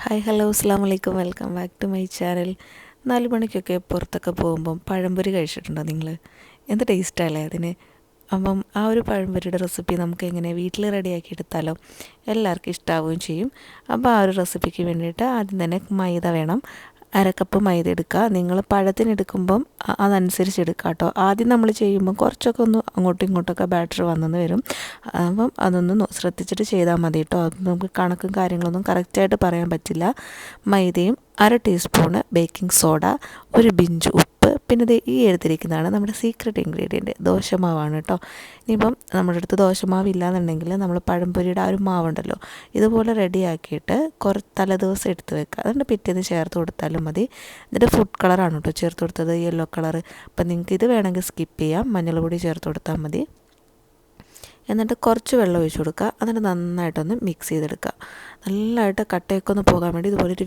Hi hello അസ്സാം വലൈക്കും welcome back to my channel. 4 മണിക്കൊക്കെ പുറത്തൊക്കെ പോകുമ്പം പഴംപൊരി കഴിച്ചിട്ടുണ്ടോ നിങ്ങൾ? എന്ത് ടേസ്റ്റല്ലേ അതിന്. അപ്പം ആ ഒരു പഴംപൊരിയുടെ റെസിപ്പി നമുക്ക് എങ്ങനെ വീട്ടിൽ റെഡിയാക്കി എടുത്താലോ എല്ലാവർക്കും ഇഷ്ടാവുകയും ചെയ്യും. അപ്പോൾ ആ ഒരു റെസിപ്പിക്ക് വേണ്ടിയിട്ട് ആദ്യം തന്നെ മൈദ വേണം. അരക്കപ്പ് മൈദ എടുക്കുക. നിങ്ങൾ പഴത്തിന് എടുക്കുമ്പം അതനുസരിച്ച് എടുക്കുക കേട്ടോ. ആദ്യം നമ്മൾ ചെയ്യുമ്പം കുറച്ചൊക്കെ ഒന്ന് അങ്ങോട്ടും ഇങ്ങോട്ടൊക്കെ ബാറ്റർ വന്നെന്ന് വരും. അപ്പം അതൊന്ന് ശ്രദ്ധിച്ചിട്ട് ചെയ്താൽ മതി കേട്ടോ. അത് നമുക്ക് കണക്കും കാര്യങ്ങളൊന്നും കറക്റ്റായിട്ട് പറയാൻ പറ്റില്ല. മൈദയും 1/2 ടീസ്പൂണ് ബേക്കിംഗ് സോഡ, ഒരു പിഞ്ച് ഉപ്പ്, പിന്നെ ഇത് ഈ എടുത്തിരിക്കുന്നതാണ് നമ്മുടെ സീക്രട്ട് ഇൻഗ്രീഡിയൻറ്റ് ദോശമാവാണ് കേട്ടോ. ഇനിയിപ്പം നമ്മുടെ അടുത്ത് ദോശമാവ് ഇല്ലയെന്നുണ്ടെങ്കിൽ നമ്മൾ പഴംപൊരിയുടെ ആ ഒരു മാവുണ്ടല്ലോ ഇതുപോലെ റെഡിയാക്കിയിട്ട് തലേദിവസം എടുത്ത് വെക്കുക. അതുകൊണ്ട് പിറ്റേന്ന് ചേർത്ത് കൊടുത്താലും മതി. എന്നിട്ട് ഫുഡ് കളറാണ് കേട്ടോ ചേർത്ത് കൊടുത്തത്, യെല്ലോ കളറ്. അപ്പം നിങ്ങൾക്ക് ഇത് വേണമെങ്കിൽ സ്കിപ്പ് ചെയ്യാം, മഞ്ഞൾ പൊടി ചേർത്ത് കൊടുത്താൽ മതി. എന്നിട്ട് കുറച്ച് വെള്ളം ഒഴിച്ച് കൊടുക്കുക. എന്നിട്ട് നന്നായിട്ടൊന്ന് മിക്സ് ചെയ്തെടുക്കുക. നല്ലതായിട്ട് കട്ടയൊക്കെ ഒന്ന് പോകാൻ വേണ്ടി ഇതുപോലെ ഒരു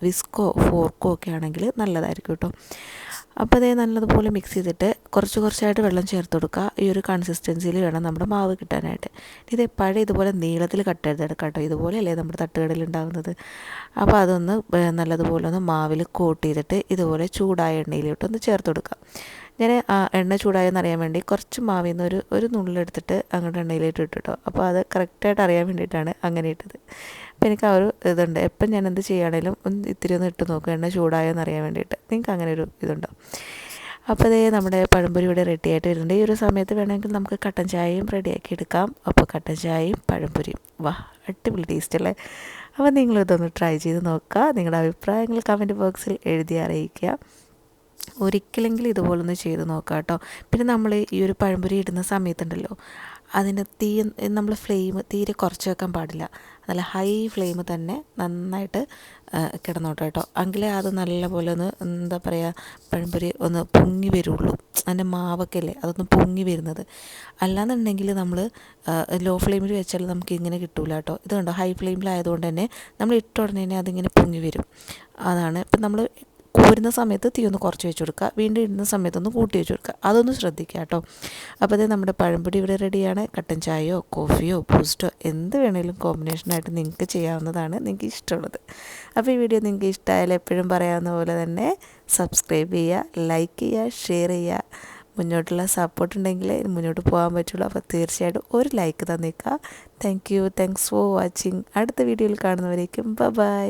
വിസ്കോ ഫോർക്കോ ഒക്കെ ആണെങ്കിൽ നല്ലതായിരിക്കും കേട്ടോ. അപ്പോൾ അതേ നല്ലതുപോലെ മിക്സ് ചെയ്തിട്ട് കുറച്ചായിട്ട് വെള്ളം ചേർത്ത് കൊടുക്കുക. ഈ ഒരു കൺസിസ്റ്റൻസിയിൽ വേണം നമ്മുടെ മാവ് കിട്ടാനായിട്ട്. ഇത് എപ്പോഴും ഇതുപോലെ നീളത്തിൽ കട്ട് ചെയ്തെടുക്കാം കേട്ടോ. ഇതുപോലെയല്ലേ നമ്മുടെ തട്ടുകടയിൽ ഉണ്ടാകുന്നത്. അപ്പോൾ അതൊന്ന് നല്ലതുപോലെ ഒന്ന് മാവിൽ കോട്ട് ചെയ്തിട്ട് ഇതുപോലെ ചൂടായ എണ്ണയിലോട്ടൊന്ന് ചേർത്ത് കൊടുക്കുക. ഞാൻ എണ്ണ ചൂടായെന്നറിയാൻ വേണ്ടി കുറച്ച് മാവിൽ നിന്ന് ഒരു നുള്ളെടുത്തിട്ട് അങ്ങോട്ട് എണ്ണയിലേക്ക് ഇട്ടു കേട്ടോ. അപ്പോൾ അത് കറക്റ്റായിട്ട് അറിയാൻ വേണ്ടിയിട്ടാണ് അങ്ങനെ ഇട്ടത്. അപ്പോൾ എനിക്ക് ആ ഒരു ഇതുണ്ട്, എപ്പം ഞാൻ എന്ത് ചെയ്യുകയാണെങ്കിലും ഇത്തിരി ഒന്ന് ഇട്ട് നോക്കും എണ്ണ ചൂടായോന്ന് അറിയാൻ വേണ്ടിയിട്ട്. നിങ്ങൾക്ക് അങ്ങനെ ഒരു ഇതുണ്ടോ? അപ്പോൾ അതേ നമ്മുടെ പഴംപൊരി ഇവിടെ റെഡി ആയിട്ട് വരുന്നുണ്ട്. ഈ ഒരു സമയത്ത് വേണമെങ്കിൽ നമുക്ക് കട്ടൻ ചായയും റെഡിയാക്കി എടുക്കാം. അപ്പോൾ കട്ടൻ ചായയും പഴംപൊരിയും അടിപൊളി ടേസ്റ്റ് അല്ലേ. അപ്പോൾ നിങ്ങളിതൊന്ന് ട്രൈ ചെയ്ത് നോക്കുക. നിങ്ങളുടെ അഭിപ്രായങ്ങൾ കമൻറ്റ് ബോക്സിൽ എഴുതി അറിയിക്കുക. ഒരിക്കലെങ്കിലും ഇതുപോലൊന്ന് ചെയ്ത് നോക്കാം കേട്ടോ. പിന്നെ നമ്മൾ ഈ ഒരു പഴംപൊരി ഇടുന്ന സമയത്തുണ്ടല്ലോ അതിൻ്റെ നമ്മൾ ഫ്ലെയിം തീരെ കുറച്ച് വെക്കാൻ പാടില്ല. നല്ല ഹൈ ഫ്ലെയിം തന്നെ നന്നായിട്ട് കിടന്നോട്ടെ കേട്ടോ. എങ്കിലേ അത് നല്ലപോലെ ഒന്ന് എന്താ പറയുക പഴംപൊരി ഒന്ന് പൊങ്ങി വരുള്ളൂ. അതിൻ്റെ മാവൊക്കെ അല്ലേ അതൊന്ന് പൊങ്ങി വരുന്നത്. അല്ലാന്നുണ്ടെങ്കിൽ നമ്മൾ ലോ ഫ്ലെയിമിൽ വെച്ചാൽ നമുക്ക് ഇങ്ങനെ കിട്ടില്ല കേട്ടോ. ഇത് കണ്ടോ ഹൈ ഫ്ലെയിമിലായതുകൊണ്ട് തന്നെ നമ്മൾ ഇട്ട ഉടനെ തന്നെ അതിങ്ങനെ പൊങ്ങി വരും. അതാണ് ഇപ്പം നമ്മൾ കോരുന്ന സമയത്ത് തീ ഒന്ന് കുറച്ച് വെച്ച് കൊടുക്കുക, വീണ്ടും ഇടുന്ന സമയത്തൊന്ന് കൂട്ടി വെച്ച് കൊടുക്കുക. അതൊന്ന് ശ്രദ്ധിക്കുക കേട്ടോ. അപ്പോൾ അത് നമ്മുടെ പഴംപൊരി ഇവിടെ റെഡിയാണ്. കട്ടൻ ചായയോ കോഫിയോ ബൂസ്റ്റോ എന്ത് വേണമെങ്കിലും കോമ്പിനേഷനായിട്ട് നിങ്ങൾക്ക് ചെയ്യാവുന്നതാണ്, നിങ്ങൾക്ക് ഇഷ്ടമുള്ളത്. അപ്പോൾ ഈ വീഡിയോ നിങ്ങൾക്ക് ഇഷ്ടമായാലും എപ്പോഴും പറയാവുന്ന പോലെ തന്നെ സബ്സ്ക്രൈബ് ചെയ്യുക, ലൈക്ക് ചെയ്യുക, ഷെയർ ചെയ്യുക. മുന്നോട്ടുള്ള സപ്പോർട്ട് ഉണ്ടെങ്കിൽ മുന്നോട്ട് പോകാൻ പറ്റുള്ളൂ. അപ്പോൾ തീർച്ചയായിട്ടും ഒരു ലൈക്ക് തന്നേക്കുക. Thanks for watching. അടുത്ത വീഡിയോയിൽ കാണുന്നവരേക്കും ബൈ.